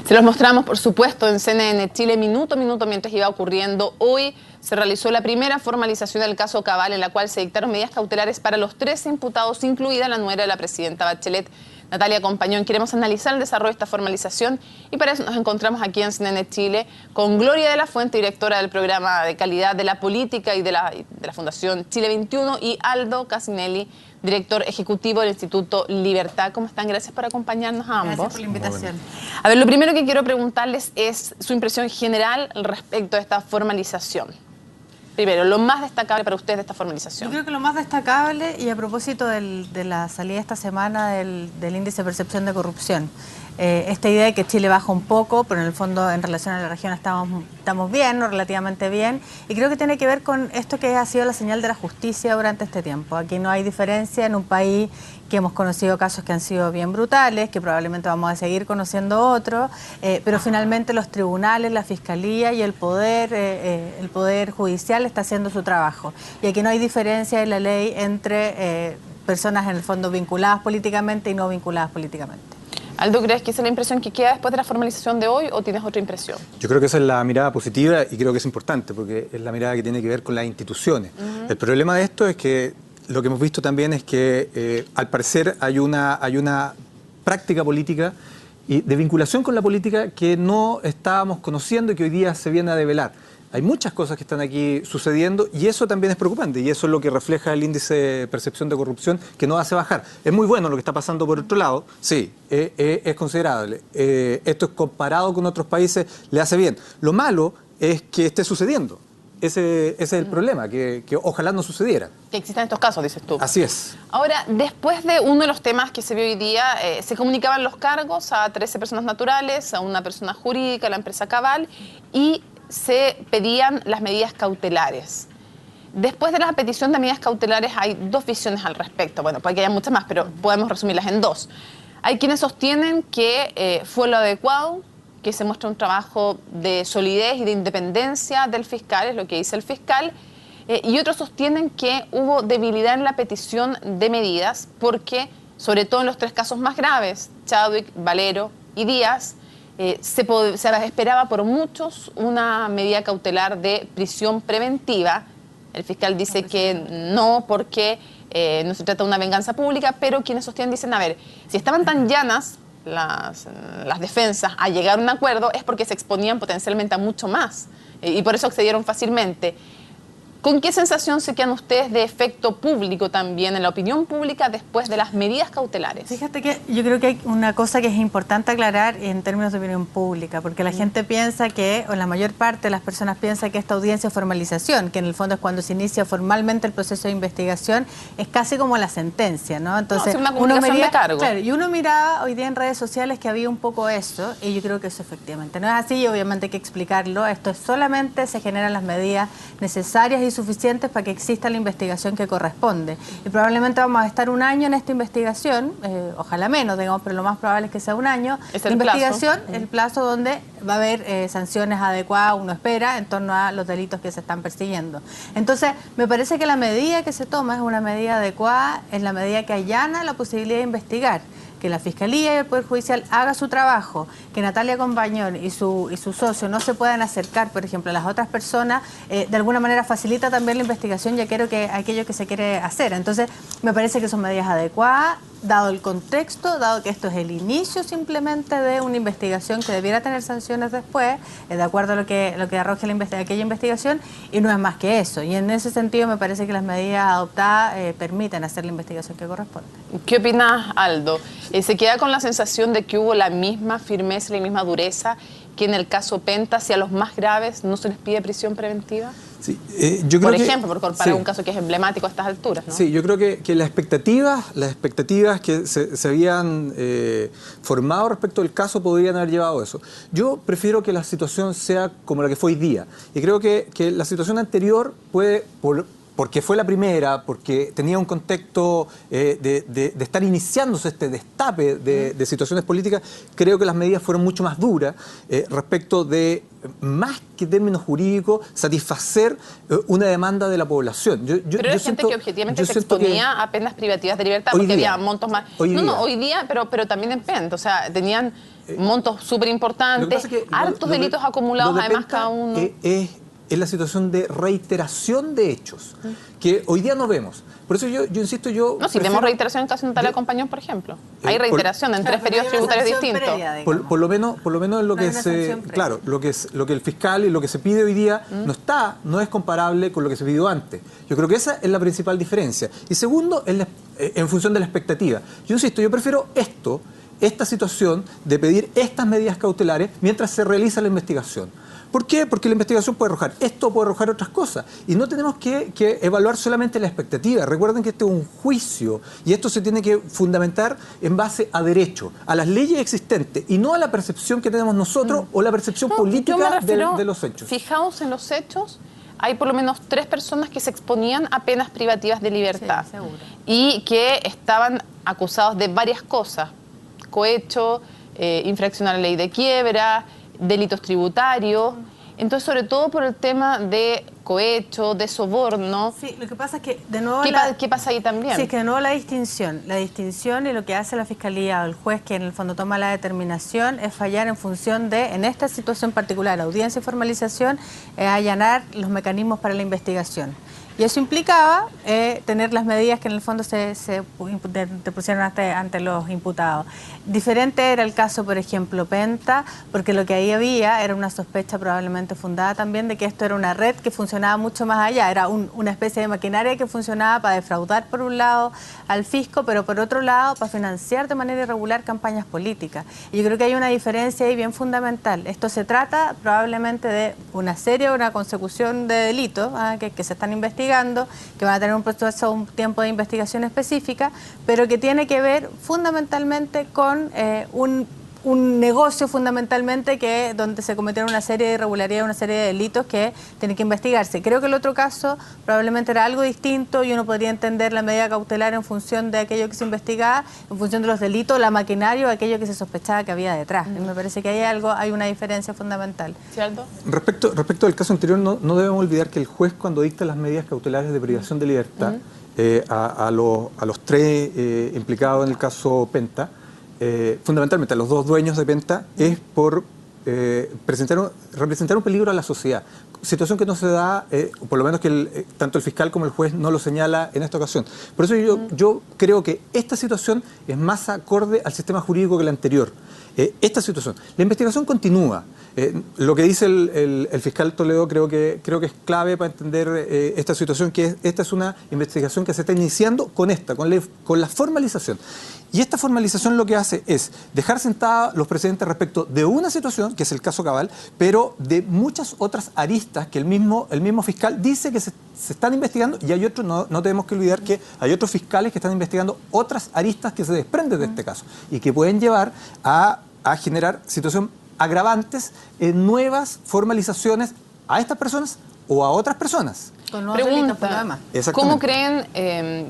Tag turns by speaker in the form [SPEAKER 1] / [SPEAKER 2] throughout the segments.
[SPEAKER 1] Se los mostramos, por supuesto, en CNN Chile, minuto a minuto, mientras iba ocurriendo. Hoy se realizó la primera formalización del caso Cabal, en la cual se dictaron medidas cautelares para los 13 imputados, incluida la nuera de la presidenta Bachelet, Natalia Compañón. Queremos analizar el desarrollo de esta formalización y para eso nos encontramos aquí en CNN Chile con Gloria de la Fuente, directora del programa de calidad de la política y de la Fundación Chile 21, y Aldo Casinelli, director ejecutivo del Instituto Libertad. ¿Cómo están? Gracias por acompañarnos a ambos.
[SPEAKER 2] Gracias por la invitación.
[SPEAKER 1] A ver, lo primero que quiero preguntarles es su impresión general respecto a esta formalización. Primero, lo más destacable para ustedes de esta formalización.
[SPEAKER 2] Yo creo que lo más destacable, y a propósito de la salida esta semana del índice de percepción de corrupción, esta idea de que Chile baja un poco, pero en el fondo en relación a la región estamos bien, o relativamente bien, y creo que tiene que ver con esto que ha sido la señal de la justicia durante este tiempo. Aquí no hay diferencia en un país que hemos conocido casos que han sido bien brutales, que probablemente vamos a seguir conociendo otros, pero finalmente los tribunales, la fiscalía y el poder judicial está haciendo su trabajo. Y aquí no hay diferencia en la ley entre personas en el fondo vinculadas políticamente y no vinculadas políticamente.
[SPEAKER 1] Aldo, ¿crees que esa es la impresión que queda después de la formalización de hoy o tienes otra impresión?
[SPEAKER 3] Yo creo que esa es la mirada positiva y creo que es importante porque es la mirada que tiene que ver con las instituciones. El problema de esto es que lo que hemos visto también es que al parecer hay una práctica política y de vinculación con la política que no estábamos conociendo y que hoy día se viene a develar. Hay muchas cosas que están aquí sucediendo y eso también es preocupante y eso es lo que refleja el índice de percepción de corrupción que no hace bajar. Es muy bueno lo que está pasando por otro lado, sí, es considerable. Esto es comparado con otros países, le hace bien. Lo malo es que esté sucediendo. Ese es el problema, que ojalá no sucediera.
[SPEAKER 1] Que existan estos casos, dices tú.
[SPEAKER 3] Así es.
[SPEAKER 1] Ahora, después de uno de los temas que se vio hoy día, se comunicaban los cargos a 13 personas naturales, a una persona jurídica, a la empresa Cabal, y se pedían las medidas cautelares. Después de la petición de medidas cautelares hay dos visiones al respecto. Bueno, puede que haya muchas más, pero podemos resumirlas en dos. Hay quienes sostienen que fue lo adecuado, que se muestra un trabajo de solidez y de independencia del fiscal, es lo que dice el fiscal, y otros sostienen que hubo debilidad en la petición de medidas porque, sobre todo en los tres casos más graves, Chadwick, Valero y Díaz, se esperaba por muchos una medida cautelar de prisión preventiva. El fiscal dice que no, porque no se trata de una venganza pública, pero quienes sostienen dicen, a ver, si estaban tan llanas las defensas a llegar a un acuerdo es porque se exponían potencialmente a mucho más y por eso accedieron fácilmente. ¿Con qué sensación se quedan ustedes de efecto público también en la opinión pública después de las medidas cautelares?
[SPEAKER 2] Fíjate que yo creo que hay una cosa que es importante aclarar en términos de opinión pública, porque la gente piensa que, o la mayor parte de las personas piensa que esta audiencia de formalización, que en el fondo es cuando se inicia formalmente el proceso de investigación, es casi como la sentencia, ¿no? Entonces,
[SPEAKER 1] no, es una comunicación de cargo.
[SPEAKER 2] Claro, y uno miraba hoy día en redes sociales que había un poco eso, y yo creo que eso efectivamente no es así, y obviamente hay que explicarlo. Esto es solamente se generan las medidas necesarias y suficientes para que exista la investigación que corresponde. Y probablemente vamos a estar un año en esta investigación, ojalá menos, digamos, pero lo más probable es que sea un año.
[SPEAKER 1] Es
[SPEAKER 2] la
[SPEAKER 1] el
[SPEAKER 2] investigación,
[SPEAKER 1] plazo.
[SPEAKER 2] el plazo donde va a haber sanciones adecuadas, uno espera, en torno a los delitos que se están persiguiendo. Entonces, me parece que la medida que se toma es una medida adecuada, es la medida que allana la posibilidad de investigar, que la Fiscalía y el Poder Judicial haga su trabajo, que Natalia Compañón y su socio no se puedan acercar, por ejemplo, a las otras personas, de alguna manera facilita también la investigación y aquello que se quiere hacer. Entonces, me parece que son medidas adecuadas, dado el contexto, dado que esto es el inicio simplemente de una investigación que debiera tener sanciones después, de acuerdo a lo que arroje aquella investigación, y no es más que eso. Y en ese sentido me parece que las medidas adoptadas permiten hacer la investigación que corresponde.
[SPEAKER 1] ¿Qué opinas, Aldo? ¿Se queda con la sensación de que hubo la misma firmeza y la misma dureza que en el caso Penta, si a los más graves no se les pide prisión preventiva?
[SPEAKER 3] Sí, yo creo
[SPEAKER 1] por ejemplo, por comparar
[SPEAKER 3] sí.
[SPEAKER 1] un caso que es emblemático a estas alturas, ¿no?
[SPEAKER 3] Sí, yo creo que las expectativas que se habían formado respecto al caso podrían haber llevado a eso. Yo prefiero que la situación sea como la que fue hoy día. Y creo que la situación anterior puede, porque fue la primera, porque tenía un contexto de estar iniciándose este destape de situaciones políticas, creo que las medidas fueron mucho más duras respecto de, más que términos jurídicos, satisfacer una demanda de la población.
[SPEAKER 1] Pero era gente que objetivamente se exponía a penas privativas de libertad, porque había montos más... Hoy día, pero también en Penta, o sea, tenían montos súper importantes, hartos delitos acumulados, además cada uno.
[SPEAKER 3] Es la situación de reiteración de hechos, que hoy día no vemos. Por eso yo insisto,
[SPEAKER 1] No, si vemos reiteración en caso de Natalia Compañón, por ejemplo. Hay reiteración en 3 periodos tributarios distintos.
[SPEAKER 3] Por lo menos en lo que claro, lo que el fiscal y lo que se pide hoy día no es comparable con lo que se pidió antes. Yo creo que esa es la principal diferencia. Y segundo, en función de la expectativa. Yo insisto, yo prefiero esta situación de pedir estas medidas cautelares mientras se realiza la investigación. ¿Por qué? Porque la investigación puede arrojar esto, puede arrojar otras cosas. Y no tenemos que evaluar solamente la expectativa. Recuerden que este es un juicio y esto se tiene que fundamentar en base a derecho, a las leyes existentes y no a la percepción que tenemos nosotros o la percepción política de los hechos.
[SPEAKER 1] Fijaos en los hechos. Hay por lo menos 3 personas que se exponían a penas privativas de libertad,
[SPEAKER 2] sí, seguro,
[SPEAKER 1] y que estaban acusados de varias cosas: cohecho, infracción a la ley de quiebra, delitos tributarios. Entonces, sobre todo por el tema de cohecho, de soborno.
[SPEAKER 2] Sí, lo que pasa es que, de nuevo...
[SPEAKER 1] ¿Qué pasa ahí también?
[SPEAKER 2] Sí, es que de nuevo la distinción y lo que hace la Fiscalía o el juez que en el fondo toma la determinación es fallar en función de, en esta situación particular, audiencia y formalización, allanar los mecanismos para la investigación. Y eso implicaba tener las medidas que en el fondo te pusieron ante los imputados. Diferente era el caso, por ejemplo, Penta, porque lo que ahí había era una sospecha probablemente fundada también de que esto era una red que funcionaba mucho más allá. Era una especie de maquinaria que funcionaba para defraudar por un lado al fisco, pero por otro lado para financiar de manera irregular campañas políticas. Y yo creo que hay una diferencia ahí bien fundamental. Esto se trata probablemente de una serie o una consecución de delitos que se están investigando, que van a tener un proceso, un tiempo de investigación específica, pero que tiene que ver fundamentalmente con un negocio fundamentalmente donde se cometieron una serie de irregularidades, una serie de delitos que tienen que investigarse. Creo que el otro caso probablemente era algo distinto y uno podría entender la medida cautelar en función de aquello que se investigaba, en función de los delitos, la maquinaria o aquello que se sospechaba que había detrás. Me parece que hay una diferencia fundamental.
[SPEAKER 1] ¿Cierto?
[SPEAKER 3] Respecto al caso anterior, no debemos olvidar que el juez, cuando dicta las medidas cautelares de privación de libertad a los 3 implicados en el caso Penta, fundamentalmente a los 2 dueños de Penta, es por representar un peligro a la sociedad. Situación que no se da, por lo menos que tanto el fiscal como el juez no lo señala en esta ocasión. Por eso yo creo que esta situación es más acorde al sistema jurídico que la anterior. Esta situación. La investigación continúa. Lo que dice el fiscal Toledo creo que es clave para entender esta situación, que esta es una investigación que se está iniciando con la formalización. Y esta formalización lo que hace es dejar sentados los precedentes respecto de una situación, que es el caso Cabal, pero de muchas otras aristas que el mismo fiscal dice que se están investigando, y hay otros, no tenemos que olvidar que hay otros fiscales que están investigando otras aristas que se desprenden de este caso y que pueden llevar a generar situaciones agravantes en nuevas formalizaciones a estas personas o a otras personas.
[SPEAKER 1] Pregunta, ¿cómo creen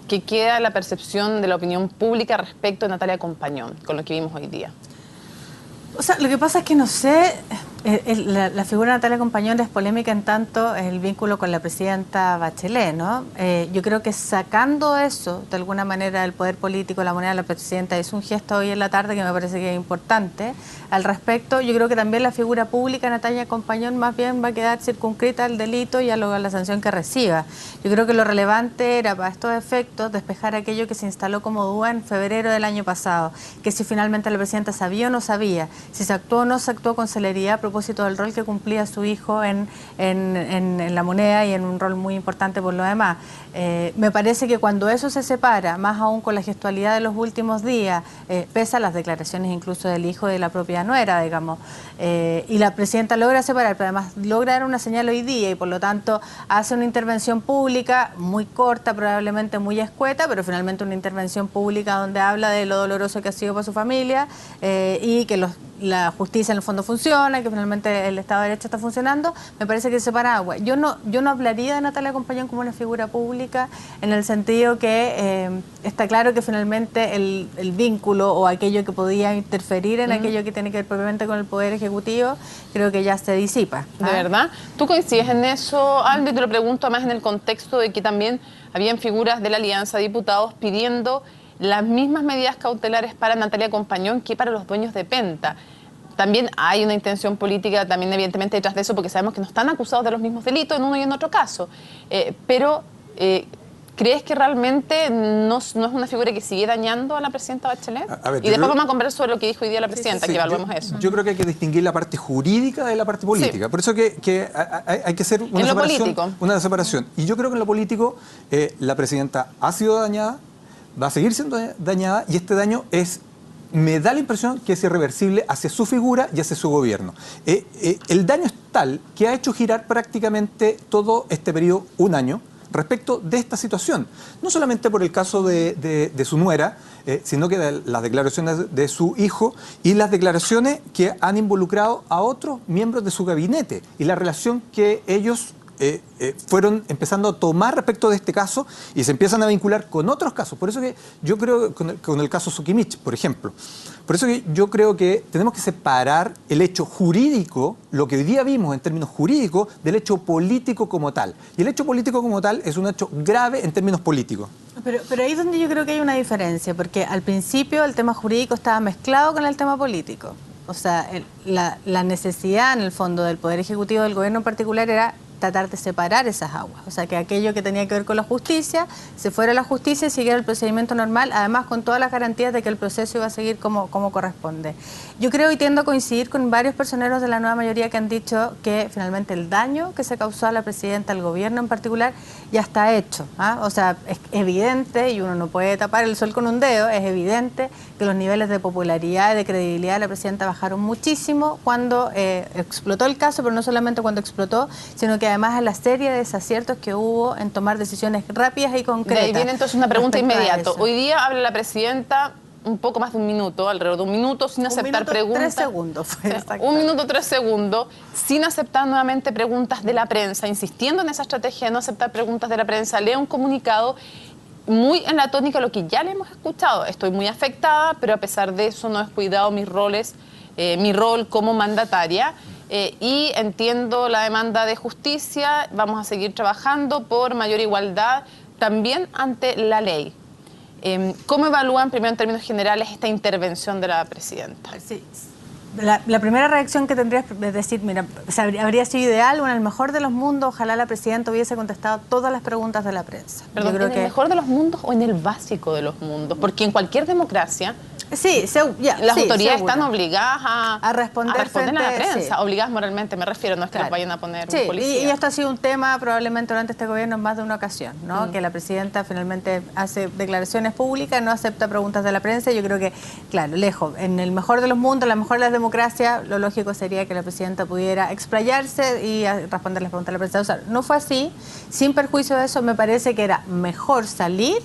[SPEAKER 1] que queda la percepción de la opinión pública respecto a Natalia Compañón, con lo que vimos hoy día?
[SPEAKER 2] O sea, lo que pasa es que no sé, la figura de Natalia Compañón es polémica en tanto el vínculo con la presidenta Bachelet, ¿no? Yo creo que sacando eso, de alguna manera, del poder político, la moneda de la presidenta, es un gesto hoy en la tarde que me parece que es importante. Al respecto, yo creo que también la figura pública Natalia Compañón más bien va a quedar circunscrita al delito y a la sanción que reciba. Yo creo que lo relevante era, para estos efectos, despejar aquello que se instaló como duda en febrero del año pasado, que si finalmente la presidenta sabía o no sabía, si se actuó o no se actuó con celeridad a propósito del rol que cumplía su hijo en la moneda y en un rol muy importante por lo demás. Me parece que cuando eso se separa, más aún con la gestualidad de los últimos días, pese a las declaraciones incluso del hijo de la propia nuera, digamos, y la presidenta logra separar, pero además logra dar una señal hoy día y por lo tanto hace una intervención pública muy corta, probablemente muy escueta, pero finalmente una intervención pública donde habla de lo doloroso que ha sido para su familia y que la justicia en el fondo funciona, que finalmente el Estado de Derecho está funcionando. Me parece que se separa agua. Yo no hablaría de Natalia Compañón como una figura pública en el sentido que está claro que finalmente el vínculo o aquello que podía interferir en aquello que tiene que ver propiamente con el Poder Ejecutivo, creo que ya se disipa.
[SPEAKER 1] ¿De verdad? ¿Tú coincides en eso, Aldo? Y te lo pregunto más en el contexto de que también habían figuras de la Alianza de Diputados pidiendo las mismas medidas cautelares para Natalia Compañón que para los dueños de Penta. también hay una intención política también evidentemente detrás de eso, porque sabemos que no están acusados de los mismos delitos en uno y en otro caso. Pero ¿crees que realmente no es una figura que sigue dañando a la presidenta Bachelet?
[SPEAKER 3] A ver,
[SPEAKER 1] y después vamos a conversar sobre lo que dijo hoy día la presidenta, que evaluemos eso.
[SPEAKER 3] Yo creo que hay que distinguir la parte jurídica de la parte política. Por eso que hay que hacer una separación. Y yo creo que en lo político la presidenta ha sido dañada, va a seguir siendo dañada, y este daño me da la impresión que es irreversible hacia su figura y hacia su gobierno. El daño es tal que ha hecho girar prácticamente todo este periodo, un año, respecto de esta situación. No solamente por el caso de su nuera, sino que de las declaraciones de su hijo y las declaraciones que han involucrado a otros miembros de su gabinete y la relación que ellos fueron empezando a tomar respecto de este caso y se empiezan a vincular con otros casos. Por eso que yo creo, con el caso Sukimich, por ejemplo, por eso que yo creo que tenemos que separar el hecho jurídico, lo que hoy día vimos en términos jurídicos, del hecho político como tal. Y el hecho político como tal es un hecho grave en términos políticos.
[SPEAKER 2] Pero ahí es donde yo creo que hay una diferencia, porque al principio el tema jurídico estaba mezclado con el tema político. O sea, la necesidad en el fondo del Poder Ejecutivo del gobierno en particular era tratar de separar esas aguas, o sea, que aquello que tenía que ver con la justicia se fuera a la justicia y siguiera el procedimiento normal, además con todas las garantías de que el proceso iba a seguir como corresponde. Yo creo y tiendo a coincidir con varios personeros de la nueva mayoría que han dicho que finalmente el daño que se causó a la presidenta, al gobierno en particular, ya está hecho, ¿ah? O sea, es evidente, y uno no puede tapar el sol con un dedo, es evidente que los niveles de popularidad y de credibilidad de la presidenta bajaron muchísimo cuando explotó el caso, pero no solamente cuando explotó, sino que además en la serie de desaciertos que hubo en tomar decisiones rápidas y concretas.
[SPEAKER 1] De ahí viene entonces una pregunta inmediata. Hoy día habla la presidenta un poco más de un minuto, alrededor de un minuto, sin aceptar preguntas.
[SPEAKER 2] 3 segundos fue.
[SPEAKER 1] Un minuto, 3 segundos, sin aceptar nuevamente preguntas de la prensa, insistiendo en esa estrategia de no aceptar preguntas de la prensa, lee un comunicado muy en la tónica de lo que ya le hemos escuchado. Estoy muy afectada, pero a pesar de eso no he descuidado mi rol como mandataria. Y entiendo la demanda de justicia, vamos a seguir trabajando por mayor igualdad también ante la ley. ¿Cómo evalúan, primero en términos generales, esta intervención de la presidenta?
[SPEAKER 2] Sí. La primera reacción que tendría es decir, mira, habría sido ideal o en el mejor de los mundos, ojalá la presidenta hubiese contestado todas las preguntas de la prensa.
[SPEAKER 1] Perdón, ¿en el mejor de los mundos o en el básico de los mundos? Porque en cualquier democracia las autoridades están obligadas a responder a la prensa, obligadas moralmente, me refiero, no es que los vayan a poner un policía.
[SPEAKER 2] Y esto ha sido un tema probablemente durante este gobierno en más de una ocasión, ¿no? Que la presidenta finalmente hace declaraciones públicas, no acepta preguntas de la prensa. Yo creo que, claro, lejos, en el mejor de los mundos, la mejor de las democracias, lo lógico sería que la presidenta pudiera explayarse y responder las preguntas de la prensa. O sea, no fue así. Sin perjuicio de eso, me parece que era mejor salir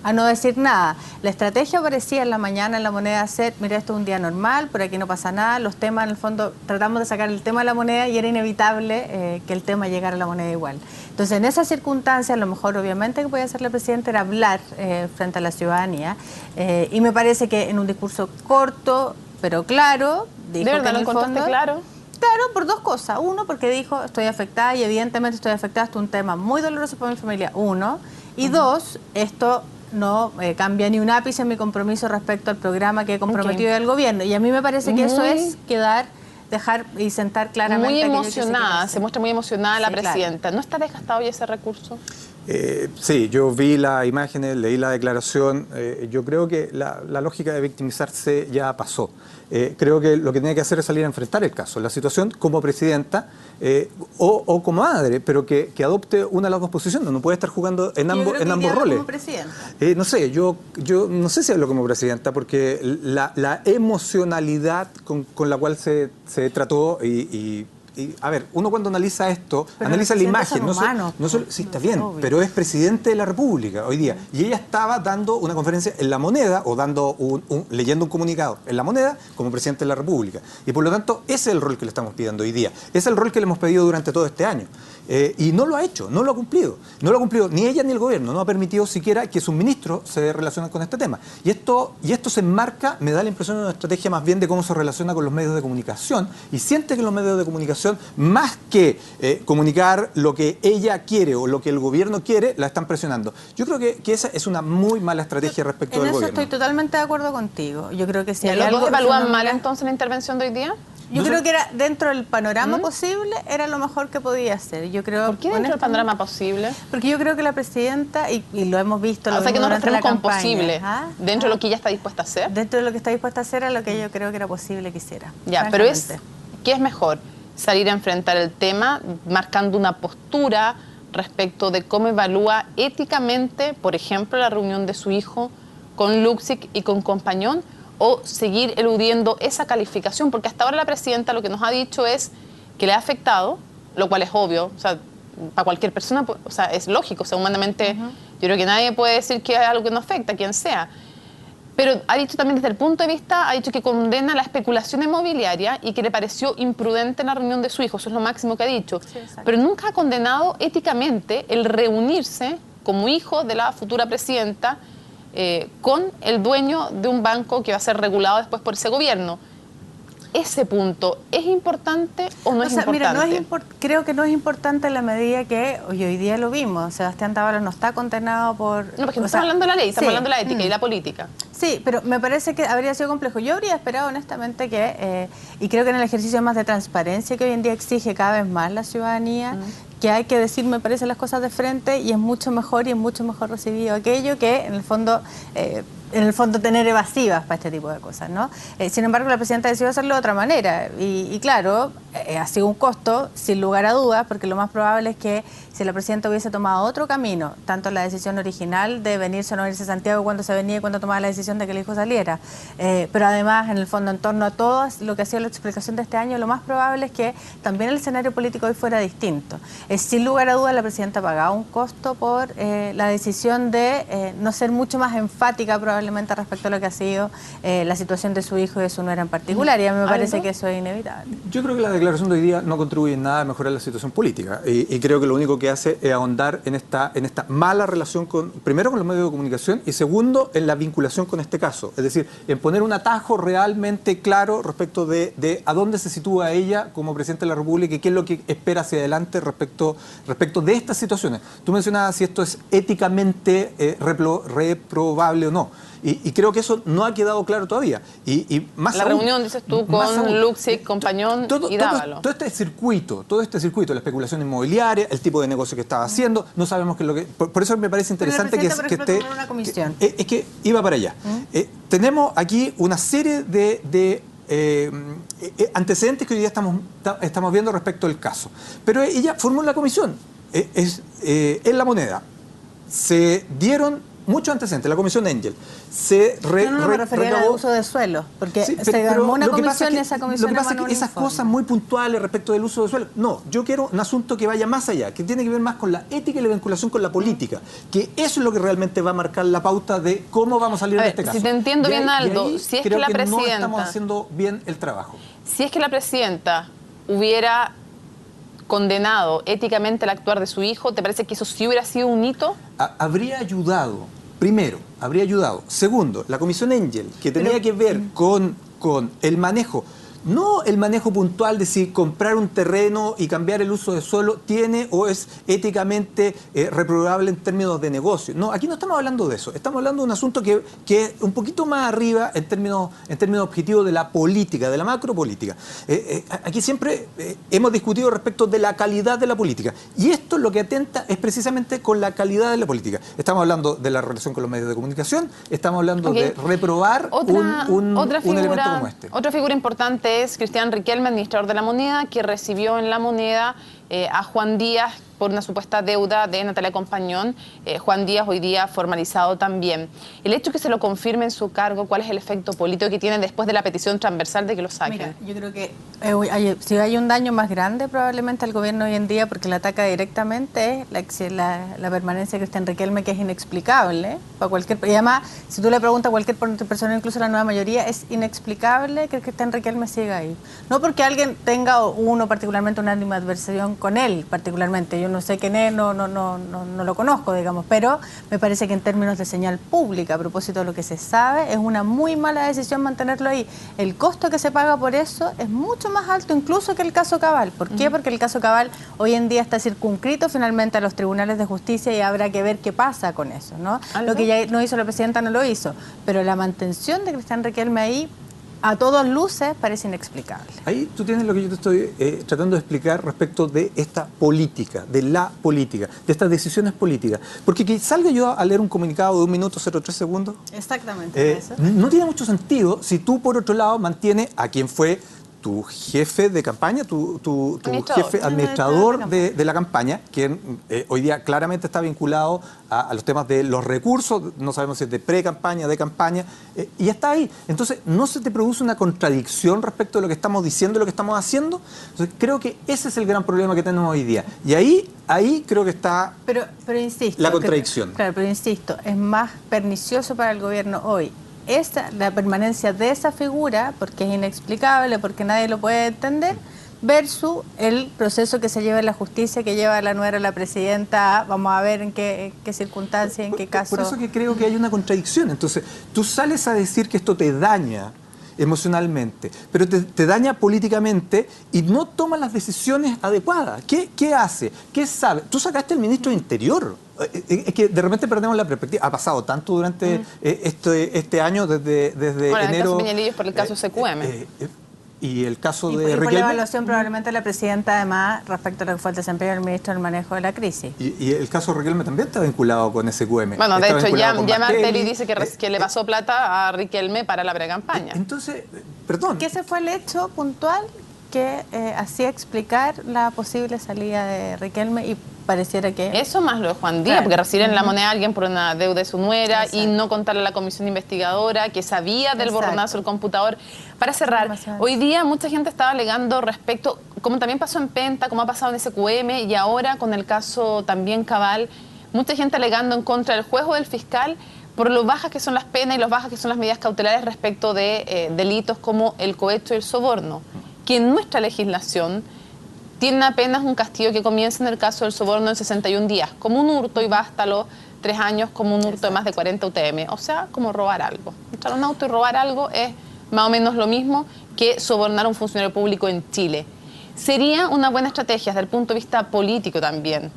[SPEAKER 2] a no decir nada. La estrategia parecía en la mañana en La Moneda ser, mira, esto es un día normal, por aquí no pasa nada, los temas en el fondo, tratamos de sacar el tema de la moneda y era inevitable que el tema llegara a la moneda igual. Entonces, en esas circunstancias, lo mejor obviamente que podía hacer la presidenta era hablar frente a la ciudadanía y me parece que en un discurso corto, pero claro, dijo
[SPEAKER 1] ¿de verdad
[SPEAKER 2] que en
[SPEAKER 1] lo
[SPEAKER 2] el fondo,
[SPEAKER 1] claro?
[SPEAKER 2] Claro, por dos cosas. Uno, porque dijo, estoy afectada y evidentemente estoy afectada, esto es un tema muy doloroso para mi familia, uno. Y dos, esto no cambia ni un ápice en mi compromiso respecto al programa que he comprometido del gobierno. Y a mí me parece que eso es dejar y sentar claramente.
[SPEAKER 1] Muy emocionada, se muestra muy emocionada la presidenta.
[SPEAKER 2] Claro.
[SPEAKER 1] ¿No está desgastado hoy ese recurso?
[SPEAKER 3] Sí, yo vi las imágenes, leí la declaración. Yo creo que la lógica de victimizarse ya pasó. Creo que lo que tiene que hacer es salir a enfrentar el caso, la situación como presidenta o como madre, pero que adopte una de las dos posiciones. No puede estar jugando en ambos roles.
[SPEAKER 2] Como presidenta.
[SPEAKER 3] No sé, yo no sé si hablo como presidenta, porque la emocionalidad con la cual se trató y a ver, uno cuando analiza esto, pero analiza la imagen, sí, está bien, pero es presidente de la República hoy día. Y ella estaba dando una conferencia en La Moneda o leyendo un comunicado en La Moneda como presidente de la República. Y por lo tanto, ese es el rol que le estamos pidiendo hoy día. Ese es el rol que le hemos pedido durante todo este año. Y no lo ha hecho, no lo ha cumplido. No lo ha cumplido ni ella ni el gobierno. No ha permitido siquiera que sus ministros se relacionen con este tema. Y esto se enmarca, me da la impresión, de una estrategia más bien de cómo se relaciona con los medios de comunicación. Y siente que los medios de comunicación, más que comunicar lo que ella quiere o lo que el gobierno quiere, la están presionando. Yo creo que esa es una muy mala estrategia respecto del gobierno.
[SPEAKER 2] En eso estoy totalmente de acuerdo contigo. Yo creo que si hay
[SPEAKER 1] ¿Los
[SPEAKER 2] algo
[SPEAKER 1] dos evalúan mal entonces la intervención de hoy día?
[SPEAKER 2] Yo creo que era dentro del panorama posible, era lo mejor que podía hacer. Yo creo,
[SPEAKER 1] ¿Por qué dentro del panorama posible?
[SPEAKER 2] Porque yo creo que la presidenta, y lo hemos visto,
[SPEAKER 1] O sea, que nos referimos con
[SPEAKER 2] campaña,
[SPEAKER 1] posible. ¿Dentro de lo que ella está dispuesta a hacer?
[SPEAKER 2] Dentro de lo que está dispuesta a hacer, a lo que yo creo que era posible que hiciera.
[SPEAKER 1] Ya, pero ¿qué es mejor? Salir a enfrentar el tema marcando una postura respecto de cómo evalúa éticamente, por ejemplo, la reunión de su hijo con Luksic y con Compañón, o seguir eludiendo esa calificación, porque hasta ahora la presidenta lo que nos ha dicho es que le ha afectado, lo cual es obvio, o sea, para cualquier persona, o sea, es lógico, o sea, humanamente yo creo que nadie puede decir que es algo que no afecta a quien sea, pero ha dicho también desde el punto de vista, ha dicho que condena la especulación inmobiliaria y que le pareció imprudente la reunión de su hijo, eso es lo máximo que ha dicho, sí, pero nunca ha condenado éticamente el reunirse como hijo de la futura presidenta con el dueño de un banco que va a ser regulado después por ese gobierno. ¿Ese punto es importante o no es importante?
[SPEAKER 2] Mira, creo que no es importante en la medida que hoy día lo vimos. Sebastián Tábara no está condenado por...
[SPEAKER 1] No, porque no estamos hablando de la ley, estamos hablando de la ética y la política.
[SPEAKER 2] Sí, pero me parece que habría sido complejo. Yo habría esperado honestamente que, y creo que en el ejercicio más de transparencia que hoy en día exige cada vez más la ciudadanía, que hay que decir, me parece, las cosas de frente, y es mucho mejor recibido aquello que en el fondo tener evasivas para este tipo de cosas, ¿no? Sin embargo, la presidenta decidió hacerlo de otra manera y claro, ha sido un costo, sin lugar a dudas, porque lo más probable es que si la presidenta hubiese tomado otro camino, tanto la decisión original de venirse o no irse a Santiago, cuando se venía y cuando tomaba la decisión de que el hijo saliera, pero además, en el fondo, en torno a todo lo que ha sido la explicación de este año, lo más probable es que también el escenario político hoy fuera distinto. Sin lugar a dudas, la presidenta pagaba un costo por la decisión de no ser mucho más enfática probablemente respecto a lo que ha sido la situación de su hijo y de su nuera en particular, y a mí me parece que eso es inevitable.
[SPEAKER 3] Yo creo que la declaración de hoy día no contribuye en nada a mejorar la situación política, y creo que lo único que hace es ahondar en esta mala relación primero con los medios de comunicación y segundo en la vinculación con este caso, es decir, en poner un atajo realmente claro respecto de a dónde se sitúa ella como presidenta de la República y qué es lo que espera hacia adelante respecto de estas situaciones. Tú mencionabas si esto es éticamente reprobable o no. Y creo que eso no ha quedado claro todavía. Y más
[SPEAKER 1] la
[SPEAKER 3] aún,
[SPEAKER 1] reunión, dices tú, con Luksic, Compañón y Dávalo.
[SPEAKER 3] Todo este circuito, la especulación inmobiliaria, el tipo de negocio que estaba haciendo, no sabemos qué es lo que... Por eso me parece interesante que esté...
[SPEAKER 2] Una comisión.
[SPEAKER 3] Es que iba para allá. Tenemos aquí una serie de antecedentes que hoy día estamos viendo respecto al caso. Pero ella formó la comisión. En La Moneda se dieron muchos antecedentes, la comisión Engel.
[SPEAKER 2] No me refería al uso de suelo, porque
[SPEAKER 3] sí,
[SPEAKER 2] se armó una comisión y
[SPEAKER 3] esa
[SPEAKER 2] comisión...
[SPEAKER 3] Lo que pasa es que esas cosas muy puntuales respecto del uso de suelo, no, yo quiero un asunto que vaya más allá, que tiene que ver más con la ética y la vinculación con la política, que eso es lo que realmente va a marcar la pauta de cómo vamos a salir de este caso.
[SPEAKER 1] Si te entiendo bien, Aldo, si es que la presidenta...
[SPEAKER 3] no estamos haciendo bien el trabajo.
[SPEAKER 1] Si es que la presidenta hubiera condenado éticamente el actuar de su hijo, ¿te parece que eso sí hubiera sido un hito?
[SPEAKER 3] Habría ayudado. Primero, habría ayudado. Segundo, la comisión Engel, que tenía que ver con el manejo, no el manejo puntual de si comprar un terreno y cambiar el uso de suelo tiene o es éticamente reprobable en términos de negocio. No, aquí no estamos hablando de eso. Estamos hablando de un asunto que es un poquito más arriba en términos objetivos de la política, de la macropolítica. Aquí siempre hemos discutido respecto de la calidad de la política. Y esto lo que atenta es precisamente con la calidad de la política. Estamos hablando de la relación con los medios de comunicación, estamos hablando de reprobar un elemento como este.
[SPEAKER 1] Otra figura importante es Cristian Riquelme, administrador de La Moneda, que recibió en La Moneda a Juan Díaz por una supuesta deuda de Natalia Compañón. Juan Díaz hoy día formalizado también. El hecho de que se lo confirme en su cargo, ¿cuál es el efecto político que tiene después de la petición transversal de que lo saquen?
[SPEAKER 2] Mira, yo creo que si hay un daño más grande probablemente al gobierno hoy en día, porque le ataca directamente la permanencia de Cristian Riquelme, que es inexplicable para cualquier... Y además, si tú le preguntas a cualquier persona, incluso la nueva mayoría, es inexplicable que Cristian Riquelme siga ahí. No porque alguien tenga uno particularmente una animadversión con él particularmente. Yo no sé quién es, no lo conozco, digamos, pero me parece que en términos de señal pública, a propósito de lo que se sabe, es una muy mala decisión mantenerlo ahí. El costo que se paga por eso es mucho más alto incluso que el caso Cabal. ¿Por qué? Porque el caso Cabal hoy en día está circunscrito finalmente a los tribunales de justicia y habrá que ver qué pasa con eso, ¿no? Lo que ya no hizo la presidenta no lo hizo, pero la mantención de Cristian Riquelme ahí a todas luces parece inexplicable.
[SPEAKER 3] Ahí tú tienes lo que yo te estoy tratando de explicar respecto de esta política, de la política, de estas decisiones políticas. Porque que salga yo a leer un comunicado de 1 minuto 03 segundos,
[SPEAKER 2] Exactamente.
[SPEAKER 3] no tiene mucho sentido si tú, por otro lado, mantienes a quien fue tu jefe de campaña, tu jefe administrador de la campaña, quien hoy día claramente está vinculado a los temas de los recursos, no sabemos si es de pre-campaña, de campaña, y está ahí. Entonces, ¿no se te produce una contradicción respecto de lo que estamos diciendo y lo que estamos haciendo? Entonces, creo que ese es el gran problema que tenemos hoy día. Y ahí creo que está
[SPEAKER 2] pero insisto,
[SPEAKER 3] la contradicción.
[SPEAKER 2] Claro, pero insisto, es más pernicioso para el gobierno hoy la permanencia de esa figura, porque es inexplicable, porque nadie lo puede entender, versus el proceso que se lleva en la justicia, que lleva a la nuera, la presidenta, vamos a ver en qué circunstancias, en qué caso.
[SPEAKER 3] Por eso que creo que hay una contradicción. Entonces, tú sales a decir que esto te daña emocionalmente, pero te daña políticamente y no tomas las decisiones adecuadas. ¿Qué hace? ¿Qué sabe? Tú sacaste al ministro de Interior. Es que de repente perdemos la perspectiva. Ha pasado tanto durante este año, desde enero.
[SPEAKER 1] El caso Peñalillos por el caso SQM.
[SPEAKER 3] Y el caso
[SPEAKER 2] y
[SPEAKER 3] de
[SPEAKER 2] por
[SPEAKER 3] Riquelme.
[SPEAKER 2] la evaluación probablemente de la presidenta, además, respecto a lo que fue el desempeño del ministro en el manejo de la crisis.
[SPEAKER 3] Y el caso de Riquelme también está vinculado con SQM.
[SPEAKER 1] Bueno, de hecho, ya
[SPEAKER 3] Martelli
[SPEAKER 1] Martelli dice que le pasó plata a Riquelme para la precampaña.
[SPEAKER 3] Entonces, perdón.
[SPEAKER 2] Que ese fue el hecho puntual que hacía explicar la posible salida de Riquelme y pareciera que...
[SPEAKER 1] Eso más lo de Juan Díaz,
[SPEAKER 2] claro,
[SPEAKER 1] porque recibir la moneda a alguien por una deuda de su nuera.
[SPEAKER 2] Exacto.
[SPEAKER 1] Y no contarle a la comisión investigadora que sabía del
[SPEAKER 2] Exacto.
[SPEAKER 1] borronazo del computador. Para cerrar,
[SPEAKER 2] Demasiado.
[SPEAKER 1] hoy día mucha gente estaba alegando respecto, como también pasó en Penta, como ha pasado en SQM y ahora con el caso también Cabal, mucha gente alegando en contra del juez o del fiscal por lo bajas que son las penas y lo bajas que son las medidas cautelares respecto de delitos como el cohecho y el soborno, que en nuestra legislación tiene apenas un castigo que comienza en el caso del soborno en 61 días, como un hurto y va hasta los 3 años como un hurto de más de 40 UTM, o sea, como robar algo. Entrar a un auto y robar algo es más o menos lo mismo que sobornar a un funcionario público en Chile. Sería una buena estrategia desde el punto de vista político también,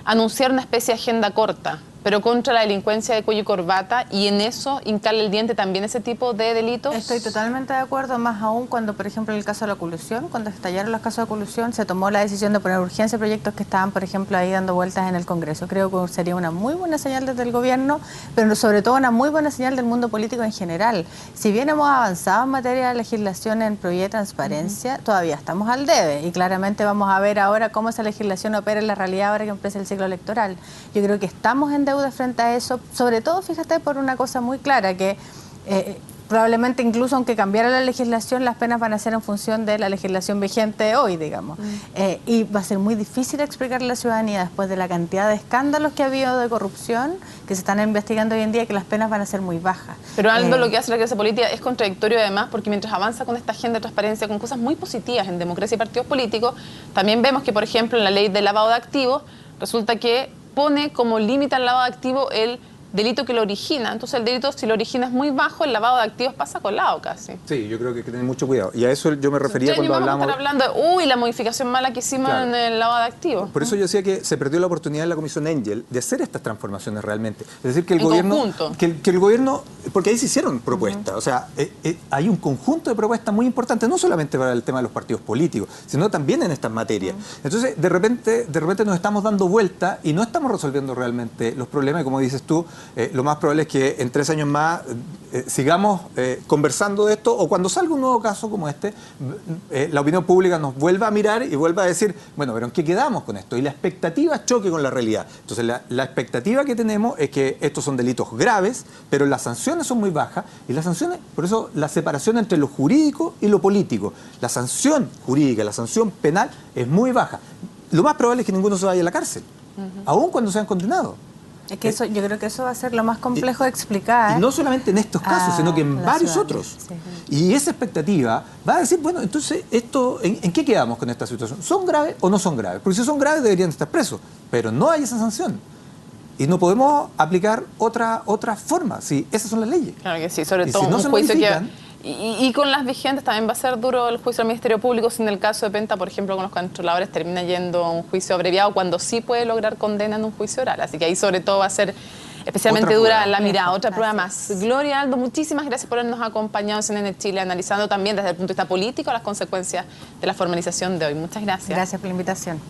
[SPEAKER 1] anunciar una especie de agenda corta, pero contra la delincuencia de cuello y corbata, y en eso hincarle el diente también ese tipo de delitos.
[SPEAKER 2] Estoy totalmente de acuerdo, más aún cuando, por ejemplo, en el caso de la colusión, cuando estallaron los casos de colusión, se tomó la decisión de poner urgencia a proyectos que estaban, por ejemplo, ahí dando vueltas en el Congreso. Creo que sería una muy buena señal desde el gobierno, pero sobre todo una muy buena señal del mundo político en general. Si bien hemos avanzado en materia de legislación en probidad y transparencia, todavía estamos al debe, y claramente vamos a ver ahora cómo esa legislación opera en la realidad ahora que empieza el ciclo electoral. Yo creo que estamos en deuda frente a eso, sobre todo, fíjate, por una cosa muy clara, que probablemente incluso aunque cambiara la legislación, las penas van a ser en función de la legislación vigente hoy, digamos. Y va a ser muy difícil explicarle a la ciudadanía, después de la cantidad de escándalos que ha habido de corrupción, que se están investigando hoy en día, que las penas van a ser muy bajas.
[SPEAKER 1] Pero Aldo, lo que hace la clase política es contradictorio además, porque mientras avanza con esta agenda de transparencia, con cosas muy positivas en democracia y partidos políticos, también vemos que, por ejemplo, en la ley de lavado de activos, resulta que pone como límite al lavado de activos el delito que lo origina. Entonces el delito, si lo origina es muy bajo, el lavado de activos pasa colado casi.
[SPEAKER 3] Sí, yo creo que hay que tener mucho cuidado. Y a eso yo me refería cuando hablamos...
[SPEAKER 1] Vamos a estar hablando de, la modificación mala que hicimos en el lavado de activos.
[SPEAKER 3] Por eso yo decía que se perdió la oportunidad en la Comisión Engel de hacer estas transformaciones realmente. Es decir, que el
[SPEAKER 1] En
[SPEAKER 3] gobierno...
[SPEAKER 1] conjunto.
[SPEAKER 3] Que el gobierno... Porque ahí se hicieron propuestas. O sea, hay un conjunto de propuestas muy importantes, no solamente para el tema de los partidos políticos, sino también en estas materias. Entonces, de repente nos estamos dando vuelta y no estamos resolviendo realmente los problemas. Y como dices tú, lo más probable es que en 3 años más sigamos conversando de esto, o cuando salga un nuevo caso como este, la opinión pública nos vuelva a mirar y vuelva a decir, bueno, pero ¿en qué quedamos con esto? Y la expectativa choque con la realidad. Entonces la expectativa que tenemos es que estos son delitos graves, pero las sanciones son muy bajas, y las sanciones, por eso la separación entre lo jurídico y lo político. La sanción jurídica, la sanción penal es muy baja. Lo más probable es que ninguno se vaya a la cárcel, aun cuando sean condenados.
[SPEAKER 2] Es que eso, yo creo que eso va a ser lo más complejo de explicar.
[SPEAKER 3] Y no solamente en estos casos, sino que en varios otros.
[SPEAKER 2] Sí.
[SPEAKER 3] Y esa expectativa va a decir, bueno, entonces, esto, ¿en qué quedamos con esta situación? ¿Son graves o no son graves? Porque si son graves deberían estar presos, pero no hay esa sanción. Y no podemos aplicar otra forma, si esas son las leyes.
[SPEAKER 1] Claro que sí, sobre
[SPEAKER 3] Y
[SPEAKER 1] todo
[SPEAKER 3] si no
[SPEAKER 1] un
[SPEAKER 3] se
[SPEAKER 1] juicio
[SPEAKER 3] modifican,
[SPEAKER 1] que... Y con las vigentes también va a ser duro el juicio del Ministerio Público, si en el caso de Penta, por ejemplo, con los controladores termina yendo a un juicio abreviado, cuando sí puede lograr condena en un juicio oral. Así que ahí sobre todo va a ser especialmente
[SPEAKER 3] Otra
[SPEAKER 1] dura
[SPEAKER 3] prueba.
[SPEAKER 1] la mirada, otra
[SPEAKER 2] Así
[SPEAKER 1] prueba más. Gloria Aldo, muchísimas gracias por habernos acompañado en CNN Chile, analizando también desde el punto de vista político las consecuencias de la formalización de hoy. Muchas gracias.
[SPEAKER 2] Gracias por la invitación.